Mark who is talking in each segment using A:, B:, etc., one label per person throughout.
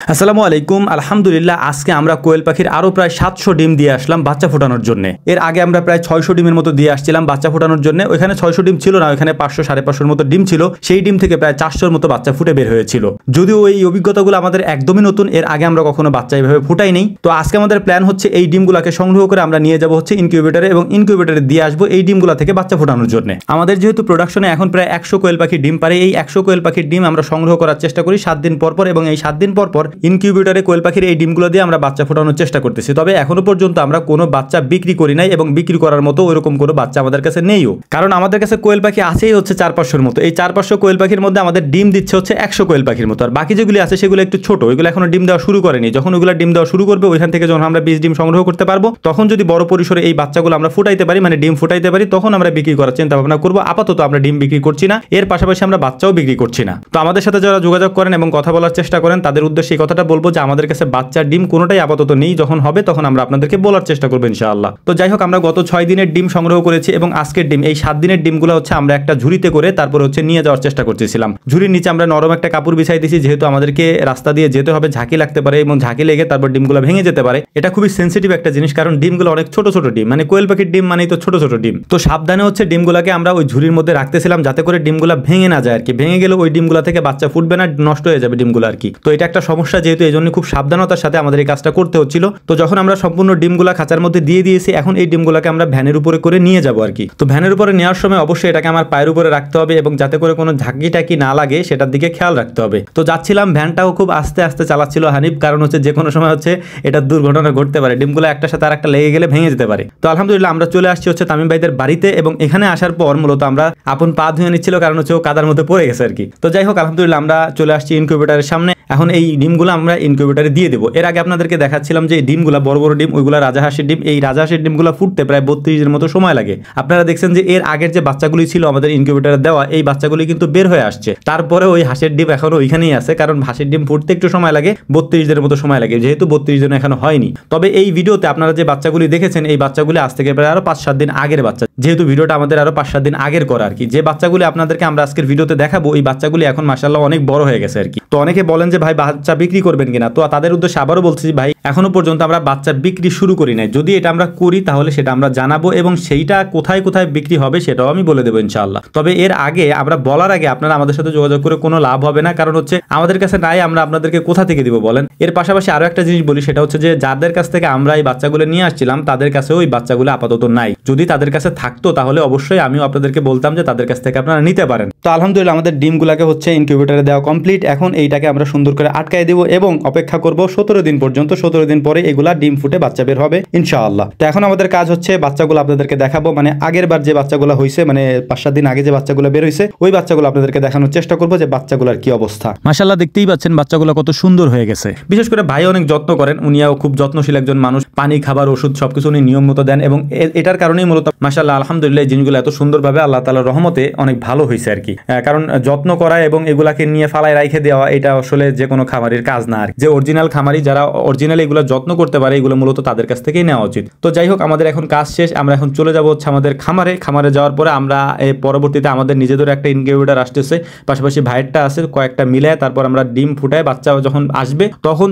A: আসসালামু আলাইকুম। আলহামদুলিল্লাহ, আজকে আমরা কোয়েল পাখির আরও প্রায় 700 ডিম দিয়ে আসলাম বাচ্চা ফোটানোর জন্য। এর আগে আমরা প্রায় 600 ডিমের মতো দিয়ে আসছিলাম বাচ্চা ফোটানোর জন্য। ওইখানে 600 ডিম ছিল না, ওইখানে 500 550 মতো ডিম ছিল। সেই ডিম থেকে প্রায় 400-র মতো বাচ্চা ফুটে বের হয়েছিল। যদিও এই অভিজ্ঞতাগুলো আমাদের একদমই নতুন, এর আগে আমরা কখনো বাচ্চা এইভাবে ফুটাই নেই। তো আজকে আমাদের প্ল্যান হচ্ছে এই ডিমগুলোকে সংগ্রহ করে আমরা নিয়ে যাব হচ্ছে ইনকিউবেটরে, এবং ইনকিউবেটরে দিয়ে আসবো এই ডিমগুলো থেকে বাচ্চা ফোটানোর জন্য। আমাদের যেহেতু প্রোডাকশনে এখন প্রায় 100 কোয়েল পাখির ডিম পারে, এই 100 কোয়েল পাখির ডিম আমরা সংগ্রহ করার চেষ্টা করি 7 দিন পর পর, এবং এই 7 দিন পর পর ইনকিউবেটরে কোয়েল পাখির এই ডিমগুলো দিয়ে আমরা বাচ্চা ফোটানোর চেষ্টা করতেছি। তবে এখনো পর্যন্ত আমরা কোনো বাচ্চা বিক্রি করি নাই, এবং বিক্রি করার মতো ওইরকম কোনো বাচ্চা আমাদের কাছে নেইও। কারণ আমাদের কাছে কোয়েল পাখি আছেই হচ্ছে 400-500-র মতো। এই 400-500 কোয়েল পাখির মধ্যে আমাদের ডিম দিচ্ছে হচ্ছে 100 কোয়েল পাখির মতো, আর বাকি যেগুলি আছে সেগুলো একটু ছোট, ওইগুলো এখনো ডিম দেওয়া শুরু করেনি। যখন ওইগুলো ডিম দেওয়া শুরু করবে, ওইখান থেকে যখন আমরা 20 ডিম সংগ্রহ করতে পারবো, তখন যদি বড় পরিসরে এই বাচ্চাগুলো আমরা ফুটাইতে পারি, মানে ডিম ফুটাইতে পারি, তখন আমরা বিক্রি করার চিন্তা ভাবনা করবো। আপাতত আমরা ডিম বিক্রি করছি না, এর পাশাপাশি আমরা বাচ্চাও বিক্রি করছি না। তো আমাদের সাথে যারা যোগাযোগ করেন এবং কথা বলার চেষ্টা করেন, তাদের উদ্দেশ্যে এই কথাটা বলবো যে আমাদের কাছে বাচ্চার ডিম কোনোটাই আপাতত নেই। যখন হবে তখন আমরা আপনাদেরকে বলার চেষ্টা করবো ইনশাআল্লাহ। তো যাই হোক, আমরা গত 6 দিনের ডিম সংগ্রহ করেছি, এবং আজকের ডিম এই 7 দিনের ডিমগুলো হচ্ছে আমরা একটা ঝুড়িতে করে তারপর হচ্ছে নিয়ে যাওয়ার চেষ্টা করতেছিলাম। ঝুড়ির নিচে আমরা নরম একটা কাপড় বিছাই দিয়েছি, যেহেতু আমাদেরকে রাস্তা দিয়ে যেতে হবে, ঝাঁকি লাগতে পারে, এবং ঝাঁকি লেগে তারপর ডিমগুলো ভেঙে যেতে পারে। এটা খুবই সেন্সিটিভ একটা জিনিস, কারণ ডিমগুলো অনেক ছোট ছোট ডিম, মানে কোয়েল পাখির ডিম মানেই তো ছোট ছোট ডিম। তো সাবধানে হচ্ছে ডিমগুলোকে আমরা ওই ঝুড়ির মধ্যে রাখতেছিলাম, যাতে করে ডিমগুলো ভেঙে না যায় আর কি। ভেঙে গেলে ওই ডিমগুলো থেকে বাচ্চা ফুটবে না, নষ্ট হয়ে যাবে ডিমগুলো আর কি। তো এটা একটা সমস্যা, যেহেতু এই জন্য খুব সাবধানতার সাথে আমাদের এই কাজটা করতে হচ্ছিল। তো যখন আমরা সম্পূর্ণ ডিমগুলা খাঁচার মধ্যে দিয়ে দিয়েছি, এখন এই ডিমগুলোকে আমরা ভ্যানের উপরে করে নিয়ে যাবো আর কি। তো ভ্যানের উপরে নেওয়ার সময় অবশ্যই এটাকে আমার পায়ের উপরে রাখতে হবে, এবং যাতে করে কোনো ঝাঁকি টাকি না লাগে সেটার দিকে খেয়াল রাখতে হবে। তো যাচ্ছিলাম, ভ্যানটাও খুব আস্তে আস্তে চালাচ্ছিল হানিফ, কারণ হচ্ছে যে কোনো সময় হচ্ছে এটা দুর্ঘটনা ঘটতে পারে, ডিমগুলো একটার সাথে আর একটা লেগে গেলে ভেঙে যেতে পারে। তো আলহামদুলিল্লাহ আমরা চলে আসছি হচ্ছে তামিম ভাইদের বাড়িতে, এবং এখানে আসার পর মূলত আমরা আপন পা ধুয়ে নিচ্ছিল, কারণ হচ্ছে ও কাদার মধ্যে পড়ে গেছে আর কি। তো যাই হোক, আলহামদুলিল্লাহ আমরা চলে আসছি ইনকিউবেটরের সামনে। এখন এই ডিমগুলো আমরা ইনকিউবেটরে দিয়ে দেবো। এর আগে আপনাদেরকে দেখাচ্ছিলাম যে ডিমগুলো বড় বড় ডিম, ওইগুলো রাজাহাঁসের ডিম। এই রাজাহাঁসের ডিমগুলো ফুটতে প্রায় 32 মতো সময় লাগে। আপনারা দেখছেন যে এর আগের যে বাচ্চাগুলি ছিল আমাদের ইনকিউবেটরে দেওয়া, এই বাচ্চাগুলি কিন্তু বের হয়ে আসছে। তারপরে ওই হাঁসের ডিম এখনো ওইখানেই আছে, কারণ হাঁসের ডিম ফুটতে একটু সময় লাগে, 32 দিনের মতো সময় লাগে, যেহেতু 32 দিন এখনো হয়নি। তবে এই ভিডিওতে আপনারা যে বাচ্চাগুলি দেখেছেন, এই বাচ্চাগুলি আজ থেকে প্রায় আরো 5-7 দিন আগের বাচ্চা, যেহেতু ভিডিওটা আমাদের আরো 5-7 দিন আগের করা আর কি। যে বাচ্চাগুলি আপনাদেরকে আমরা আজকের ভিডিওতে দেখাবো, এই বাচ্চাগুলি এখন মাশাআল্লাহ অনেক বড় হয়ে গেছে আর কি। তো অনেকে বলেন যে ভাই বাচ্চা বিক্রি করবেন কিনা, তো তাদের উদ্দেশ্যে আবারও বলছি ভাই, এখনো পর্যন্ত আমরা বাচ্চা বিক্রি শুরু করি নাই। যদি এটা আমরা করি তাহলে সেটা আমরা জানাবো, এবং সেইটা কোথায় কোথায় বিক্রি হবে সেটাও আমি বলে দেবো ইনশাআল্লাহ। তবে এর আগে আমরা বলার আগে আপনারা আমাদের সাথে যোগাযোগ করে কোনো লাভ হবে না, কারণ হচ্ছে আমাদের কাছে নাই, আমরা আপনাদেরকে কোথা থেকে দিব বলেন। এর পাশাপাশি আরো একটা জিনিস বলি, সেটা হচ্ছে যে যাদের কাছ থেকে আমরা এই বাচ্চাগুলো নিয়ে আসছিলাম, তাদের কাছে ওই বাচ্চাগুলো আপাতত নাই। যদি তাদের কাছে থাকতো তাহলে অবশ্যই আমিও আপনাদেরকে বলতাম যে তাদের কাছ থেকে আপনারা নিতে পারেন। তো আলহামদুলিল্লাহ আমাদের ডিমগুলোকে হচ্ছে ইনকিউবেটরে দেওয়া কমপ্লিট। এখন এইটাকে আমরা সুন্দর করে আটকায় দেবো, এবং অপেক্ষা করব 17 দিন পর্যন্ত। 17 দিন পরে এগুলা ডিম ফুটে বাচ্চা বের হবে ইনশাআল্লাহ। তো এখন আমাদের কাজ হচ্ছে বাচ্চাগুলো আপনাদেরকে দেখাবো, মানে আগের বার যে বাচ্চাগুলো হয়েছে, মানে 5-7 দিন আগে যে বাচ্চাগুলো বের হয়েছে, ওই বাচ্চাগুলো আপনাদেরকে দেখানোর চেষ্টা করবো যে বাচ্চাগুলোর কি অবস্থা। মাশাআল্লাহ দেখতেই পাচ্ছেন বাচ্চাগুলো কত সুন্দর হয়ে গেছে। বিশেষ করে ভাই অনেক যত্ন করেন, উনিও খুব যত্নশীল একজন মানুষ। পানি, খাবার, ওষুধ সবকিছু উনি নিয়ম মতো দেন, এবং এটার কারণেই মূলত মাশাআল্লাহ আলহামদুলিল্লাহ এই জিনিসগুলো এত সুন্দরভাবে আল্লাহ তাআলার রহমতে অনেক ভালো হয়েছে আর কি। কারণ যত্ন করা এবং এগুলাকে নিয়ে ফালায় রাখে দেওয়া, এটা আসলে যে কোনো খামারির কাজ না আর। যে অরিজিনাল খামারি, যারা অরিজিনাল এগুলো যত্ন করতে পারে, এগুলো মূলত তাদের কাছ থেকেই নেওয়া উচিত। তো যাই হোক, আমাদের এখন কাজ শেষ, আমরা এখন চলে যাবো হচ্ছে আমাদের খামারে। খামারে যাওয়ার পরে আমরা পরবর্তীতে আমাদের নিজেদের একটা ইনকিউবেটর আসতেছে, পাশাপাশি ভাইয়েরটা আছে, কয়েকটা মিলায় তারপর আমরা ডিম ফুটায় বাচ্চা যখন আসবে,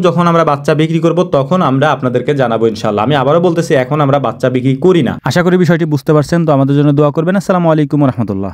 A: যখন আমরা বাচ্চা বিক্রি করব, তখন আমরা আপনাদেরকে জানাবো ইনশাআল্লাহ। আমি আবারও বলতেছি, এখন আমরা বাচ্চা বিক্রি করি না। আশা করি বিষয়টি বুঝতে পারছেন। তো আমাদের জন্য দোয়া করবেন। আসসালামু আলাইকুম ওয়া রাহমাতুল্লাহ।